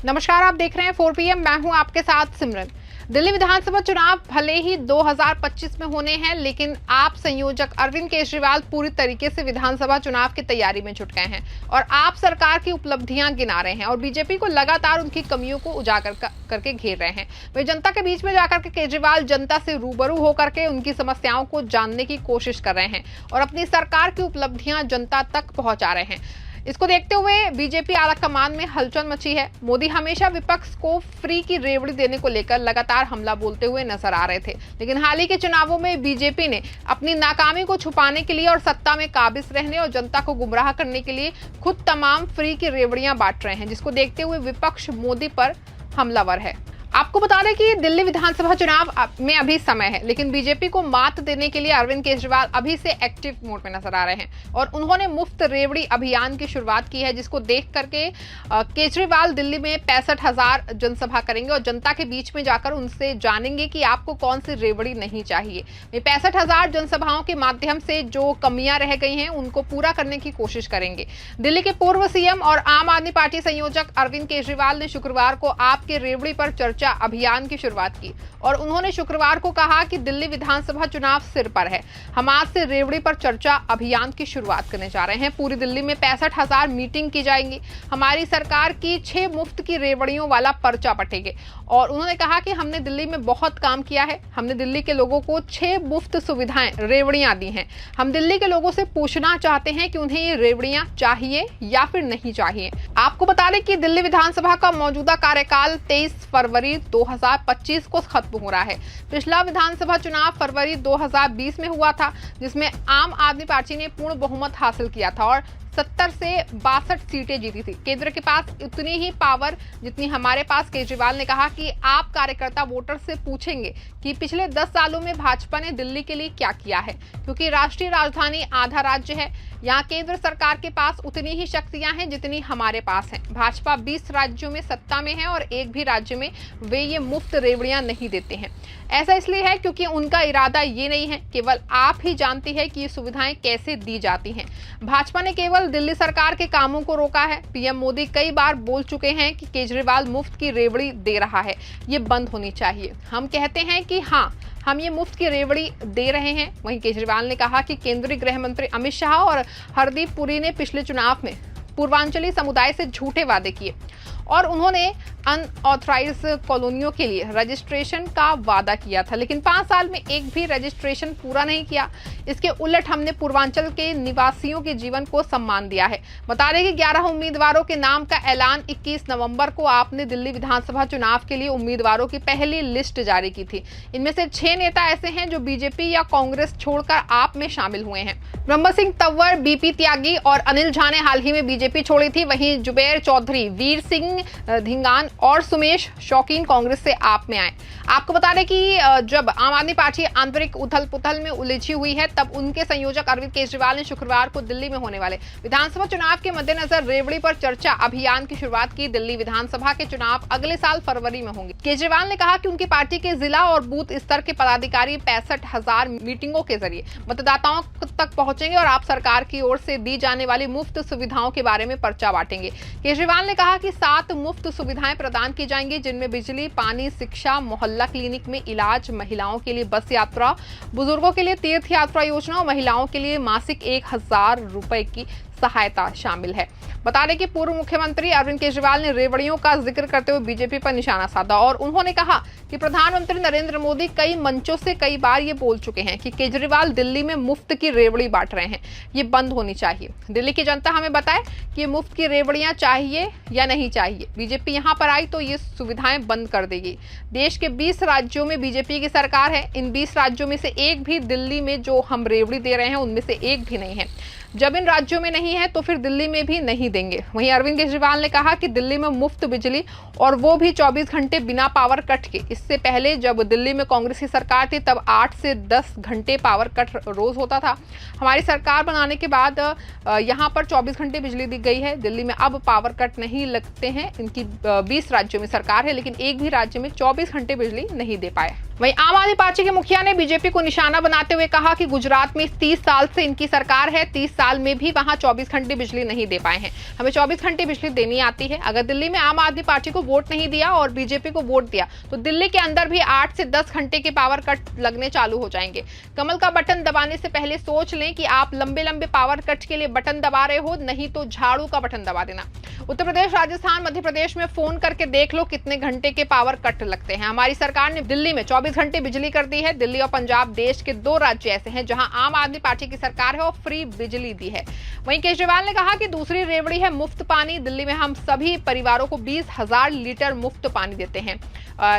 नमस्कार, आप देख रहे हैं 4 PM। मैं हूं आपके साथ सिमरन। दिल्ली विधानसभा चुनाव भले ही 2025 में होने हैं, लेकिन आप संयोजक अरविंद केजरीवाल पूरी तरीके से विधानसभा चुनाव की तैयारी में जुट गए हैं और आप सरकार की उपलब्धियां गिना रहे हैं और बीजेपी को लगातार उनकी कमियों को उजागर करके घेर रहे हैं। वे जनता के बीच में जाकर के केजरीवाल जनता से रूबरू होकर के उनकी समस्याओं को जानने की कोशिश कर रहे हैं और अपनी सरकार की उपलब्धियां जनता तक पहुंचा रहे हैं। इसको देखते हुए बीजेपी आला कमान में हलचल मची है। मोदी हमेशा विपक्ष को फ्री की रेवड़ी देने को लेकर लगातार हमला बोलते हुए नजर आ रहे थे, लेकिन हाल ही के चुनावों में बीजेपी ने अपनी नाकामी को छुपाने के लिए और सत्ता में काबिज रहने और जनता को गुमराह करने के लिए खुद तमाम फ्री की रेवड़ियां बांट रहे हैं, जिसको देखते हुए विपक्ष मोदी पर हमलावर है। आपको बता दें कि दिल्ली विधानसभा चुनाव में अभी समय है, लेकिन बीजेपी को मात देने के लिए अरविंद केजरीवाल अभी से एक्टिव मोड में नजर आ रहे हैं और उन्होंने मुफ्त रेवड़ी अभियान की शुरुआत की है, जिसको देख करके केजरीवाल दिल्ली में 65,000 जनसभा करेंगे और जनता के बीच में जाकर उनसे जानेंगे कि आपको कौन सी रेवड़ी नहीं चाहिए। वे 65,000 जनसभाओं के माध्यम से जो कमियां रह गई हैं उनको पूरा करने की कोशिश करेंगे। दिल्ली के पूर्व सीएम और आम आदमी पार्टी संयोजक अरविंद केजरीवाल ने शुक्रवार को आपके रेवड़ी पर चर्चा अभियान की शुरुआत की और उन्होंने शुक्रवार को कहा कि दिल्ली विधानसभा चुनाव सिर पर है, हम आज से रेवड़ी पर चर्चा अभियान की शुरुआत करने जा रहे हैं। पूरी दिल्ली में 65,000 मीटिंग की जाएंगी। हमारी सरकार की 6 मुफ्त की रेवड़ियों वाला पर्चा बटेंगे और उन्होंने कहा कि हमने दिल्ली में बहुत काम किया है, हमने दिल्ली के लोगों को 6 मुफ्त सुविधाएं रेवड़ियां दी हैं। हम दिल्ली के लोगों से पूछना चाहते हैं कि उन्हें ये रेवड़ियां चाहिए या फिर नहीं चाहिए। आपको बता दें कि दिल्ली विधानसभा का मौजूदा कार्यकाल 23 फरवरी 2025 को खत्म हो रहा है। पिछला विधानसभा चुनाव फरवरी 2020 में हुआ था, जिसमें आम आदमी पार्टी ने पूर्ण बहुमत हासिल किया था और 70 से 62 सीटें जीती थी। केंद्र के पास उतनी ही पावर जितनी हमारे पास। केजरीवाल ने कहा कि आप कार्यकर्ता वोटर से पूछेंगे कि पिछले 10 सालों में भाजपा ने दिल्ली के लिए क्या किया है, क्योंकि राष्ट्रीय राजधानी आधा राज्य है। यहाँ केंद्र सरकार के पास उतनी ही शक्तियां हैं जितनी हमारे पास हैं। भाजपा 20 राज्यों में सत्ता में है और एक भी राज्य में वे ये मुफ्त रेवड़ियां नहीं देते हैं। ऐसा इसलिए है क्योंकि उनका इरादा ये नहीं है, केवल आप ही जानती है कि ये सुविधाएं कैसे दी जाती हैं। भाजपा ने केवल दिल्ली सरकार के कामों को रोका है। पीएम मोदी कई बार बोल चुके हैं कि केजरीवाल मुफ्त की रेवड़ी दे रहा है, ये बंद होनी चाहिए। हम कहते हैं कि हाँ, हम ये मुफ्त की रेवड़ी दे रहे हैं। वहीं केजरीवाल ने कहा कि केंद्रीय गृह मंत्री अमित शाह और हरदीप पुरी ने पिछले चुनाव में पूर्वांचली समुदाय से झूठे वादे किए और उन्होंने अनऑथराइज्ड कॉलोनियों के लिए रजिस्ट्रेशन का वादा किया था, लेकिन 5 साल में एक भी रजिस्ट्रेशन पूरा नहीं किया। इसके उलट हमने पूर्वांचल के निवासियों के जीवन को सम्मान दिया है। बता दें कि 11 उम्मीदवारों के नाम का ऐलान 21 नवंबर को आपने दिल्ली विधानसभा चुनाव के लिए उम्मीदवारों की पहली लिस्ट जारी की थी। इनमें से 6 नेता ऐसे हैं जो बीजेपी या कांग्रेस छोड़कर आप में शामिल हुए हैं। ब्रह्म सिंह तंवर, बीपी त्यागी और अनिल झा ने हाल ही में बीजेपी छोड़ी थी। वहीं जुबैर चौधरी, वीर सिंह धिंगान और सुमेश शौकीन कांग्रेस से आप में आए। आपको बता दें कि जब आम आदमी पार्टी आंतरिक उथल पुथल में उलझी हुई है, तब उनके संयोजक अरविंद केजरीवाल ने शुक्रवार को दिल्ली में होने वाले विधानसभा चुनाव के मद्देनजर रेवड़ी पर चर्चा अभियान की शुरुआत की। दिल्ली विधानसभा के चुनाव अगले साल फरवरी में होंगे। केजरीवाल ने कहा कि उनकी पार्टी के जिला और बूथ स्तर के पदाधिकारी 65,000 मीटिंगों के जरिए मतदाताओं तक पहुंचेंगे और आप सरकार की ओर से दी जाने वाली मुफ्त सुविधाओं के बारे में पर्चा बांटेंगे। केजरीवाल ने कहा कि 7 मुफ्त सुविधाएं प्रदान की जाएंगी, जिनमें बिजली, पानी, शिक्षा, मोहल्ला क्लिनिक में इलाज, महिलाओं के लिए बस यात्रा, बुजुर्गों के लिए तीर्थ यात्रा योजना और महिलाओं के लिए मासिक 1,000 रुपए की सहायता शामिल है। बता दें कि पूर्व मुख्यमंत्री अरविंद केजरीवाल ने रेवड़ियों का जिक्र करते हुए बीजेपी पर निशाना साधा और उन्होंने कहा कि प्रधानमंत्री नरेंद्र मोदी कई मंचों से कई बार ये बोल चुके हैं कि केजरीवाल दिल्ली में मुफ्त की रेवड़ी बांट रहे हैं, ये बंद होनी चाहिए। दिल्ली की जनता हमें बताए कि मुफ्त की रेवड़ियां चाहिए या नहीं चाहिए। बीजेपी यहां पर आई तो ये सुविधाएं बंद कर देगी। देश के 20 राज्यों में बीजेपी की सरकार है। इन 20 राज्यों में से एक भी दिल्ली में जो हम रेवड़ी दे रहे हैं उनमें से एक भी नहीं है। जब इन राज्यों में नहीं है तो फिर दिल्ली में भी नहीं देंगे। वहीं अरविंद केजरीवाल ने कहा कि दिल्ली में मुफ्त बिजली और वो भी 24 घंटे बिना पावर कट के। इससे पहले जब दिल्ली में कांग्रेस की सरकार थी तब 8 से 10 घंटे पावर कट रोज होता था। हमारी सरकार बनाने के बाद यहाँ पर 24 घंटे बिजली दी गई है। दिल्ली में अब पावर कट नहीं लगते हैं। इनकी 20 राज्यों में सरकार है, लेकिन एक भी राज्य में 24 घंटे बिजली नहीं दे पाए। वहीं आम आदमी पार्टी के मुखिया ने बीजेपी को निशाना बनाते हुए कहा कि गुजरात में 30 साल से इनकी सरकार है। 30 साल में भी वहां 24 घंटे बिजली नहीं दे पाए हैं। हमें 24 घंटे बिजली देनी आती है। अगर दिल्ली में आम आदमी पार्टी को वोट नहीं दिया और बीजेपी को वोट दिया तो दिल्ली के अंदर भी 8 से 10 घंटे के पावर कट लगने चालू हो जाएंगे। कमल का बटन दबाने से पहले सोच लें कि आप लंबे लंबे पावर कट के लिए बटन दबा रहे हो, नहीं तो झाड़ू का बटन दबा देना। उत्तर प्रदेश, राजस्थान, मध्य प्रदेश में फोन करके देख लो कितने घंटे के पावर कट लगते हैं। हमारी सरकार ने दिल्ली में 24 घंटे बिजली कर दी है। दिल्ली और पंजाब देश के 2 राज्य ऐसे हैं जहां आम आदमी पार्टी की सरकार है और फ्री बिजली दी है। वहीं केजरीवाल ने कहा कि दूसरी रेवड़ी है मुफ्त पानी। दिल्ली में हम सभी परिवारों को 20,000 लीटर मुफ्त पानी देते हैं।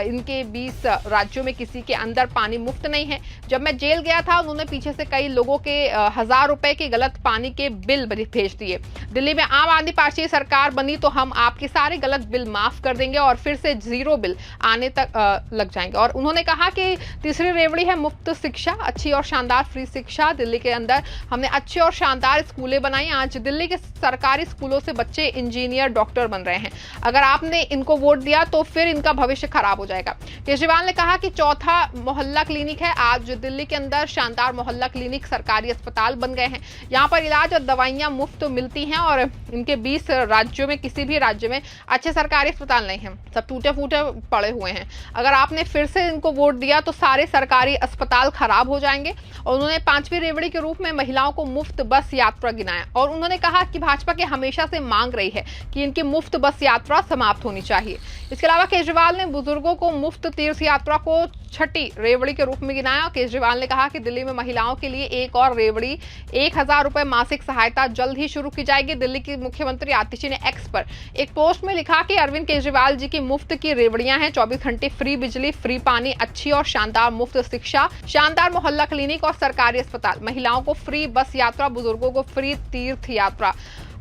इनके 20 राज्यों में किसी के अंदर पानी मुफ्त नहीं है। जब मैं जेल गया था उन्होंने पीछे से कई लोगों के 1000 रुपए के गलत पानी के बिल भेज दिए। दिल्ली में आम आदमी पार्टी सरकार बनी तो हम आपके सारे गलत बिल माफ कर देंगे और फिर से 0 बिल आने तक लग जाएंगे। और उन्होंने कहा कि तीसरी रेवड़ी है मुफ्त शिक्षा, अच्छी और शानदार फ्री शिक्षा। दिल्ली के अंदर हमने अच्छे और शानदार स्कूलें बनाई। आज दिल्ली के सरकारी स्कूलों से बच्चे इंजीनियर, डॉक्टर बन रहे हैं। अगर आपने इनको वोट दिया तो फिर इनका भविष्य खराब हो जाएगा। केजरीवाल ने कहा कि चौथा मोहल्ला क्लिनिक है। आज दिल्ली के अंदर शानदार मोहल्ला क्लिनिक, सरकारी अस्पताल बन गए हैं। यहाँ पर इलाज और दवाइयां मुफ्त मिलती हैं और इनके 20 राज्यों में किसी भी राज्य में अच्छे सरकारी अस्पताल नहीं हैं, सब टूटे फूटे पड़े हुए हैं। अगर आपने फिर से इनको वोट दिया तो सारे सरकारी अस्पताल खराब हो जाएंगे। और उन्होंने 5वीं रेवड़ी के रूप में महिलाओं को मुफ्त बस यात्रा गिनाया और उन्होंने कहा कि भाजपा के हमेशा से मांग रही है कि इनकी मुफ्त बस यात्रा समाप्त होनी चाहिए। इसके अलावा केजरीवाल ने बुजुर्गों को मुफ्त तीर्थ यात्रा को 6ठी रेवड़ी के रूप में गिनाया। केजरीवाल ने कहा कि दिल्ली में महिलाओं के लिए एक और रेवड़ी, 1000 रुपए मासिक सहायता जल्द ही शुरू की जाएगी। दिल्ली की मुख्यमंत्री आतिशी ने एक्स पर एक पोस्ट में लिखा कि अरविंद केजरीवाल जी की मुफ्त की रेवड़ियां हैं, 24 घंटे फ्री बिजली, फ्री पानी, अच्छी और शानदार मुफ्त शिक्षा, शानदार मोहल्ला क्लिनिक और सरकारी अस्पताल, महिलाओं को फ्री बस यात्रा, बुजुर्गों को फ्री तीर्थ यात्रा।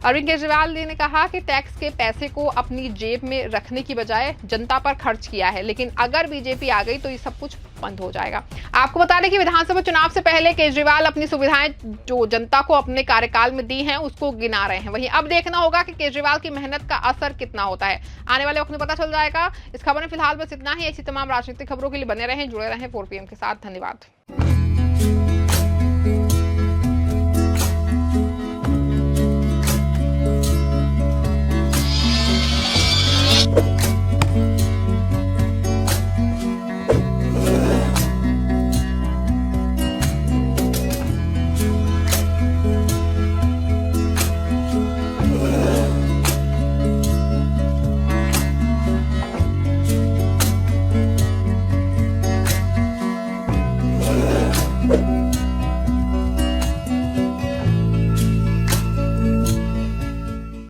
अरविंद केजरीवाल जी ने कहा कि टैक्स के पैसे को अपनी जेब में रखने की बजाय जनता पर खर्च किया है, लेकिन अगर बीजेपी आ गई तो ये सब कुछ बंद हो जाएगा। आपको बता दें कि विधानसभा चुनाव से पहले केजरीवाल अपनी सुविधाएं जो जनता को अपने कार्यकाल में दी हैं उसको गिना रहे हैं। वहीं अब देखना होगा कि केजरीवाल की मेहनत का असर कितना होता है। आने वाले वक्त में पता चल जाएगा। इस खबर में फिलहाल बस इतना ही। ऐसी तमाम राजनीतिक खबरों के लिए बने रहें, जुड़े रहें 4PM के साथ। धन्यवाद।